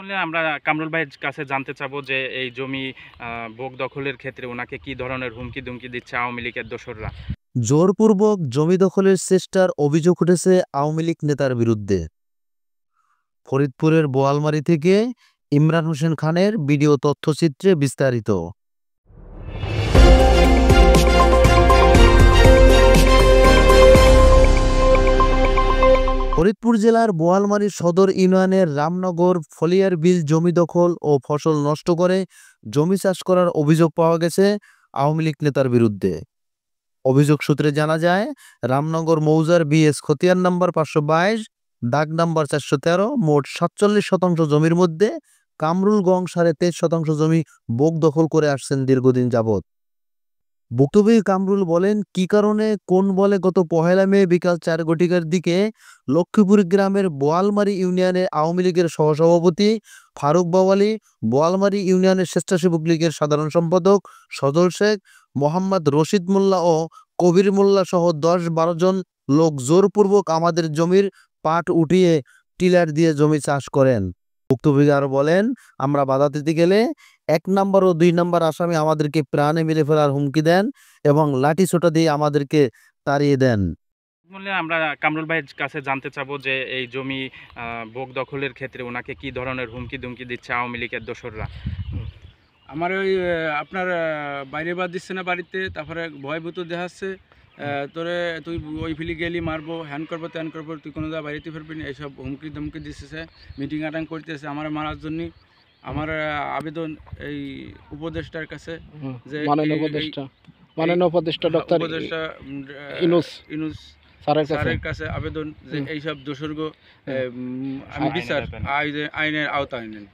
বললে আমরা কামরুল ভাইয়ের কাছে জানতে চাবো যে এই জমি ভোগ দখলের ক্ষেত্রে ওনাকে কি ধরনের হুমকি দুমকি দিচ্ছে আওয়ামী লীগের দোসররা। জোরপূর্বক জমি দখলের চেষ্টার অভিযোগ উঠেছে আওয়ামী লীগ নেতার বিরুদ্ধে। ফরিদপুরের বোয়ালমারী থেকে ইমরান হোসেন খানের ভিডিও তথ্যচিত্রে বিস্তারিত। ফরিদপুর জেলার বোয়ালমারী সদর ইউনিয়নের রামনগর ফলিয়ার বিল জমি দখল ও ফসল নষ্ট করে জমি চাষ করার অভিযোগ পাওয়া গেছে আওয়ামী লীগ নেতার বিরুদ্ধে। অভিযোগ সূত্রে জানা যায়, রামনগর মৌজার বিএস খতিয়ান নাম্বার 522 দাগ নাম্বার 413 মোট 47% জমির মধ্যে কামরুল গং 23.5% জমি ভোগ দখল করে আসছেন দীর্ঘদিন যাবৎ। ভুক্তভোগী কামরুল বলেন, কি কারণে কোন বলে গত 1 মে বিকাল 4 ঘটিকার দিকে লক্ষ্মীপুর গ্রামের বোয়ালমারী ইউনিয়নের আওয়ামী লীগের সহসভাপতি ফারুক বাওয়ালী, বোয়ালমারী ইউনিয়নের স্বেচ্ছাসেবক লীগের সাধারণ সম্পাদক সজল শেখ, মোহাম্মদ রশিদ মোল্লা ও কবির মোল্লা সহ 10-12 জন লোক জোরপূর্বক আমাদের জমির পাট উঠিয়ে টিলার দিয়ে জমি চাষ করেন। ভুক্তভোগী আরো বলেন, আমরা বাধা দিতে গেলে 1 নম্বর ও 2 নম্বর আসামি আমাদেরকে প্রাণে মেরে ফেলার হুমকি দেন এবং লাঠি সোঁটা দিয়ে আমাদেরকে তাড়িয়ে দেন। বললে আমরা কামরুল ভাইয়ের কাছে জানতে চাবো যে এই জমি ভোগ দখলের ক্ষেত্রে ওনাকে কি ধরনের হুমকি দুমকি দিচ্ছে আওয়ামী লীগের দোসররা। আমার ওই আপনার বাইরে বাদ দিচ্ছে না বাড়িতে, তারপরে ভয়ভূত দেখাচ্ছে, তোরে তুই ওই ফিলি গেলি মারবো, হ্যান করবো ত্যান করবো, তুই কোনো জায়গায় বাড়িতে ফিরবি না, এইসব হুমকি ধমকি দিচ্ছে, মিটিং অ্যাটেন্ড করতেছে আমার মারার জন্য। আমার আবেদন এই উপদেষ্টার কাছে যে মাননীয় উপদেষ্টা ডক্টর ইউনূস স্যারের কাছে আবেদন যে এইসব দোষর্গ আমি বিচার আইনের আওতায় নেন।